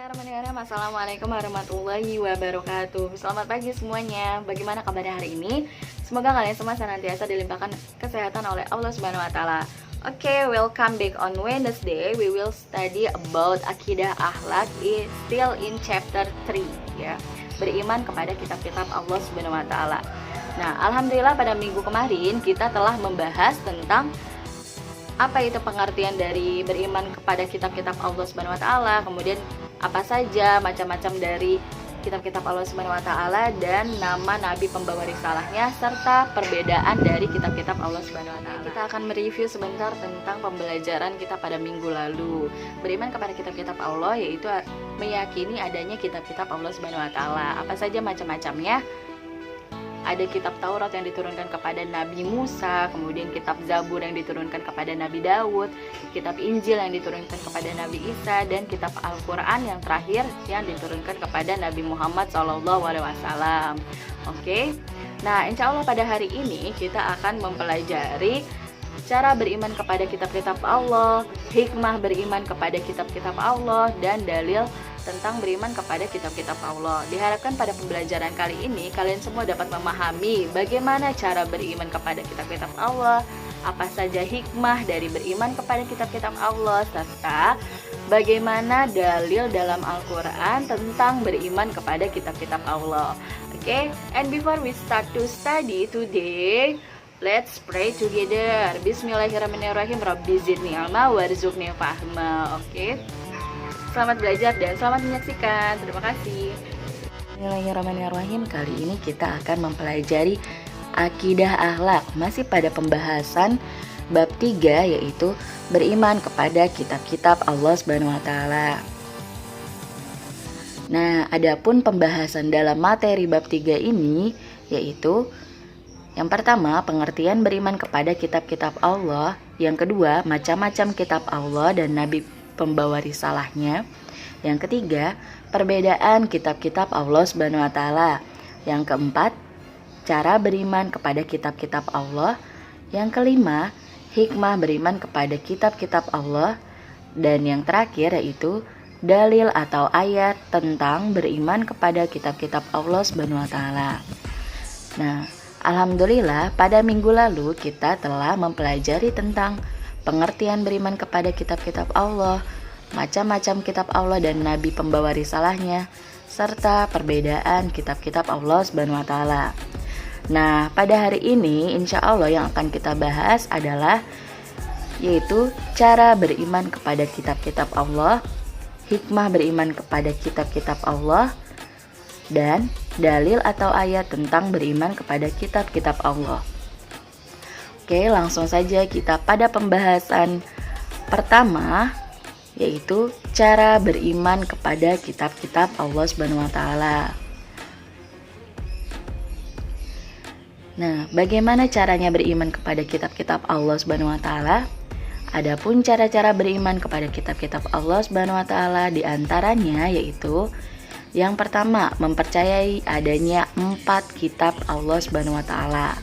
Bismillahirrahmanirrahim. Assalamualaikum warahmatullahi wabarakatuh. Selamat pagi semuanya. Bagaimana kabarnya hari ini? Semoga kalian semua senantiasa dilimpahkan kesehatan oleh Allah Subhanahu wa taala. Oke, welcome back on Wednesday. We will study about akidah akhlak still in chapter 3 ya. Beriman kepada kitab-kitab Allah Subhanahu wa taala. Nah, alhamdulillah pada minggu kemarin kita telah membahas tentang apa itu pengertian dari beriman kepada kitab-kitab Allah Subhanahu wa taala, kemudian apa saja macam-macam dari kitab-kitab Allah Subhanahu wa taala dan nama nabi pembawa risalahnya serta perbedaan dari kitab-kitab Allah Subhanahu wa taala. Kita akan mereview sebentar tentang pembelajaran kita pada minggu lalu. Beriman kepada kitab-kitab Allah yaitu meyakini adanya kitab-kitab Allah Subhanahu wa taala. Apa saja macam-macamnya? Ada kitab Taurat yang diturunkan kepada Nabi Musa, kemudian kitab Zabur yang diturunkan kepada Nabi Daud, kitab Injil yang diturunkan kepada Nabi Isa, dan kitab Al-Quran yang terakhir yang diturunkan kepada Nabi Muhammad SAW. Oke, nah insya Allah pada hari ini kita akan mempelajari cara beriman kepada kitab-kitab Allah, hikmah beriman kepada kitab-kitab Allah, dan dalil tentang beriman kepada kitab-kitab Allah. Diharapkan pada pembelajaran kali ini kalian semua dapat memahami bagaimana cara beriman kepada kitab-kitab Allah, apa saja hikmah dari beriman kepada kitab-kitab Allah, serta bagaimana dalil dalam Al-Quran tentang beriman kepada kitab-kitab Allah. Oke, and before we start to study today, let's pray together. Bismillahirrahmanirrahim. Rabbi zidni ilma warzuqni fahma. Oke. Selamat belajar dan selamat menyaksikan. Terima kasih. Bismillahirrahmanirrahim. Kali ini kita akan mempelajari akidah akhlak. Masih pada pembahasan bab 3 yaitu beriman kepada kitab-kitab Allah Subhanahu wa taala. Nah, adapun pembahasan dalam materi bab 3 ini yaitu yang pertama, pengertian beriman kepada kitab-kitab Allah. Yang kedua, macam-macam kitab Allah dan nabi pembawa risalahnya. Yang ketiga, perbedaan kitab-kitab Allah Subhanahu wa taala. Yang keempat, cara beriman kepada kitab-kitab Allah. Yang kelima, hikmah beriman kepada kitab-kitab Allah. Dan yang terakhir yaitu dalil atau ayat tentang beriman kepada kitab-kitab Allah Subhanahu wa taala. Nah, alhamdulillah pada minggu lalu kita telah mempelajari tentang pengertian beriman kepada kitab-kitab Allah, macam-macam kitab Allah dan nabi pembawa risalahnya, serta perbedaan kitab-kitab Allah Subhanahu wa taala. Nah, pada hari ini insya Allah yang akan kita bahas adalah yaitu cara beriman kepada kitab-kitab Allah, hikmah beriman kepada kitab-kitab Allah, dan dalil atau ayat tentang beriman kepada kitab-kitab Allah. Oke, langsung saja kita pada pembahasan pertama yaitu cara beriman kepada kitab-kitab Allah Subhanahu wa taala. Nah, bagaimana caranya beriman kepada kitab-kitab Allah Subhanahu wa taala? Adapun cara-cara beriman kepada kitab-kitab Allah Subhanahu wa taala di antaranya yaitu yang pertama, mempercayai adanya 4 kitab Allah Subhanahu wa taala.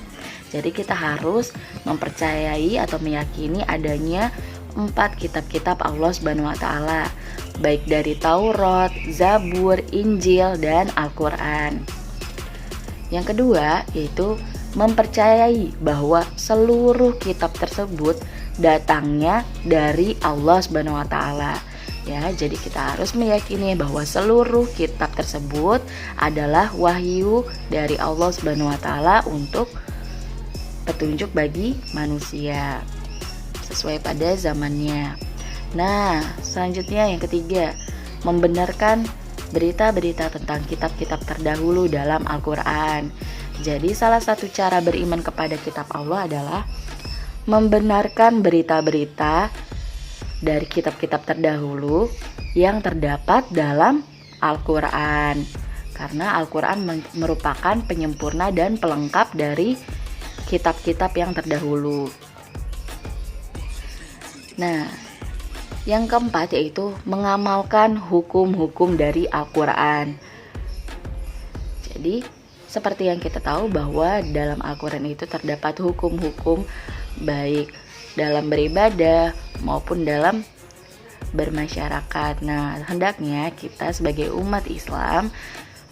Jadi kita harus mempercayai atau meyakini adanya 4 kitab-kitab Allah Subhanahu wa taala, baik dari Taurat, Zabur, Injil, dan Al-Quran. Yang kedua yaitu mempercayai bahwa seluruh kitab tersebut datangnya dari Allah Subhanahu wa taala. Ya, jadi kita harus meyakini bahwa seluruh kitab tersebut adalah wahyu dari Allah Subhanahu wa taala untuk petunjuk bagi manusia sesuai pada zamannya. Nah, selanjutnya yang ketiga, membenarkan berita-berita tentang kitab-kitab terdahulu dalam Al-Quran. Jadi salah satu cara beriman kepada kitab Allah adalah membenarkan berita-berita dari kitab-kitab terdahulu yang terdapat dalam Al-Quran, karena Al-Quran merupakan penyempurna dan pelengkap dari kitab-kitab yang terdahulu. Nah, yang keempat yaitu mengamalkan hukum-hukum dari Al-Quran. Jadi, seperti yang kita tahu bahwa dalam Al-Quran itu terdapat hukum-hukum baik dalam beribadah maupun dalam bermasyarakat. Nah, hendaknya kita sebagai umat Islam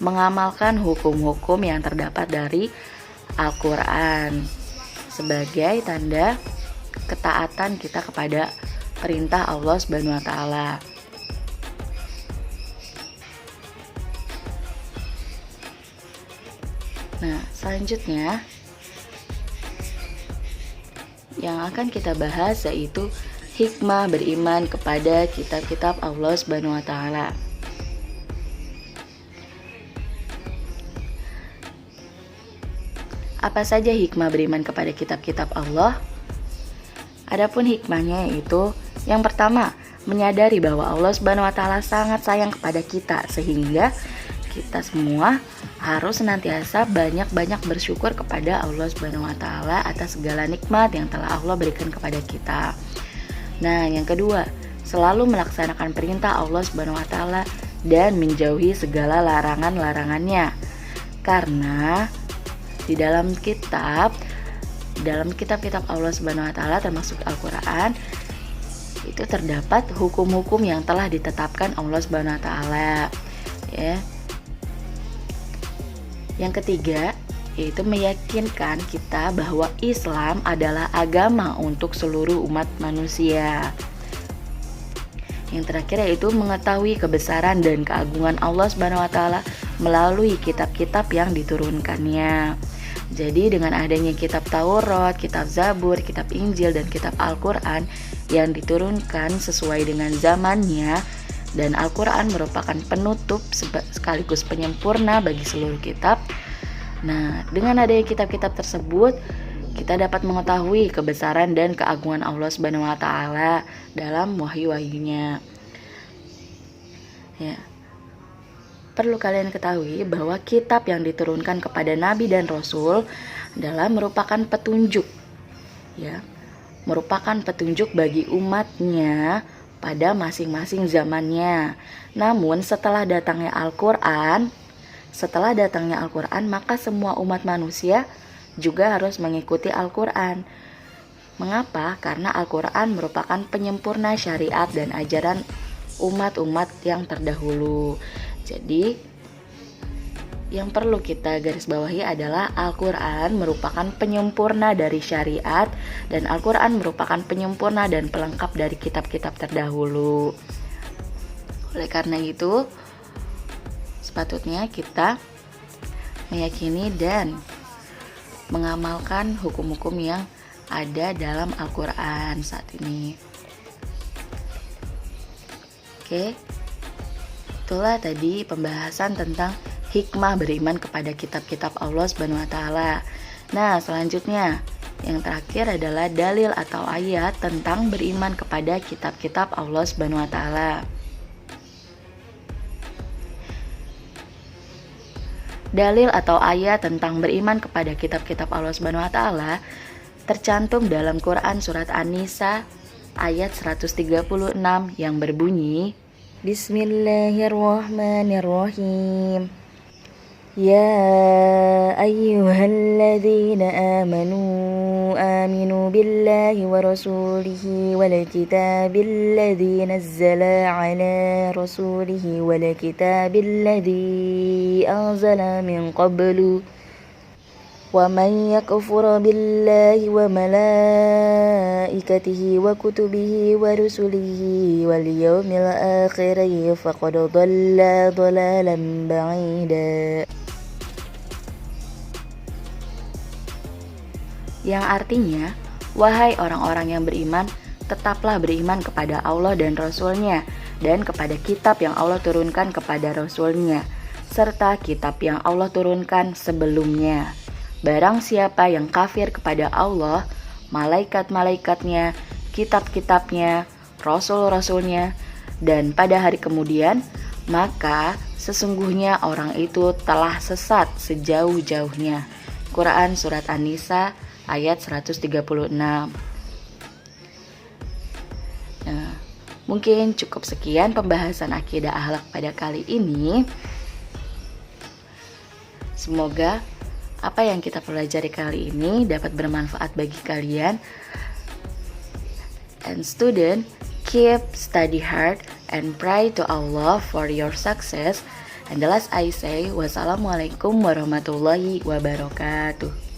mengamalkan hukum-hukum yang terdapat dari Al-Quran sebagai tanda ketaatan kita kepada perintah Allah Subhanahu wa Ta'ala. Nah, selanjutnya yang akan kita bahas yaitu hikmah beriman kepada kitab-kitab Allah Subhanahu wa Ta'ala. Apa saja hikmah beriman kepada kitab-kitab Allah? Adapun hikmahnya yaitu yang pertama, menyadari bahwa Allah Subhanahu wa Ta'ala sangat sayang kepada kita, sehingga kita semua harus senantiasa banyak-banyak bersyukur kepada Allah Subhanahu wa Ta'ala atas segala nikmat yang telah Allah berikan kepada kita. Nah, yang kedua, selalu melaksanakan perintah Allah Subhanahu wa Ta'ala dan menjauhi segala larangan-larangannya. Karena di dalam kitab-kitab Allah Subhanahu wa Ta'ala termasuk Al-Quran itu terdapat hukum-hukum yang telah ditetapkan Allah Subhanahu wa Ta'ala, ya. Yang ketiga yaitu meyakinkan kita bahwa Islam adalah agama untuk seluruh umat manusia. Yang terakhir yaitu mengetahui kebesaran dan keagungan Allah Subhanahu wa Ta'ala melalui kitab-kitab yang diturunkannya. Jadi dengan adanya kitab Taurat, kitab Zabur, kitab Injil, dan kitab Al-Quran yang diturunkan sesuai dengan zamannya, dan Al-Quran merupakan penutup sekaligus penyempurna bagi seluruh kitab. Nah, dengan adanya kitab-kitab tersebut, kita dapat mengetahui kebesaran dan keagungan Allah Subhanahu wa Ta'ala dalam wahyu-wahyunya. Ya. Perlu kalian ketahui bahwa kitab yang diturunkan kepada Nabi dan Rasul adalah merupakan petunjuk, ya, merupakan petunjuk bagi umatnya pada masing-masing zamannya. Namun setelah datangnya Al-Quran, maka semua umat manusia juga harus mengikuti Al-Quran. Mengapa? Karena Al-Quran merupakan penyempurna syariat dan ajaran umat-umat yang terdahulu. Jadi yang perlu kita garis bawahi adalah Al-Quran merupakan penyempurna dari syariat, dan Al-Quran merupakan penyempurna dan pelengkap dari kitab-kitab terdahulu. Oleh karena itu, sepatutnya kita meyakini dan mengamalkan hukum-hukum yang ada dalam Al-Quran saat ini. Oke, itulah tadi pembahasan tentang hikmah beriman kepada kitab-kitab Allah Subhanahu wa Ta'ala. Nah, selanjutnya yang terakhir adalah dalil atau ayat tentang beriman kepada kitab-kitab Allah Subhanahu wa Ta'ala. Dalil atau ayat tentang beriman kepada kitab-kitab Allah Subhanahu wa Ta'ala tercantum dalam Quran surat An-Nisa ayat 136 yang berbunyi, Bismillahirrahmanirrahim. Ya ayyuhalladzina aminu billahi wa rasulihi wal kitabil ladzi nazzala ala rasulihi wal kitabil ladzi anzala min qablu wa man yakfur billahi wa malaikatihi wa kutubihi wa rusulihi wal yawmil akhir faqad dhalla dhalalan ba'ida. Yang artinya, wahai orang-orang yang beriman, tetaplah beriman kepada Allah dan Rasul-Nya, dan kepada kitab yang Allah turunkan kepada Rasul-Nya, serta kitab yang Allah turunkan sebelumnya. Barang siapa yang kafir kepada Allah, malaikat-malaikatnya, kitab-kitabnya, rasul-rasulnya, dan pada hari kemudian, maka sesungguhnya orang itu telah sesat sejauh-jauhnya. Quran Surat An-Nisa ayat 136. Nah, mungkin cukup sekian pembahasan akidah akhlak pada kali ini. Semoga apa yang kita pelajari kali ini dapat bermanfaat bagi kalian. And student, keep study hard and pray to Allah for your success. And the last I say, wassalamualaikum warahmatullahi wabarakatuh.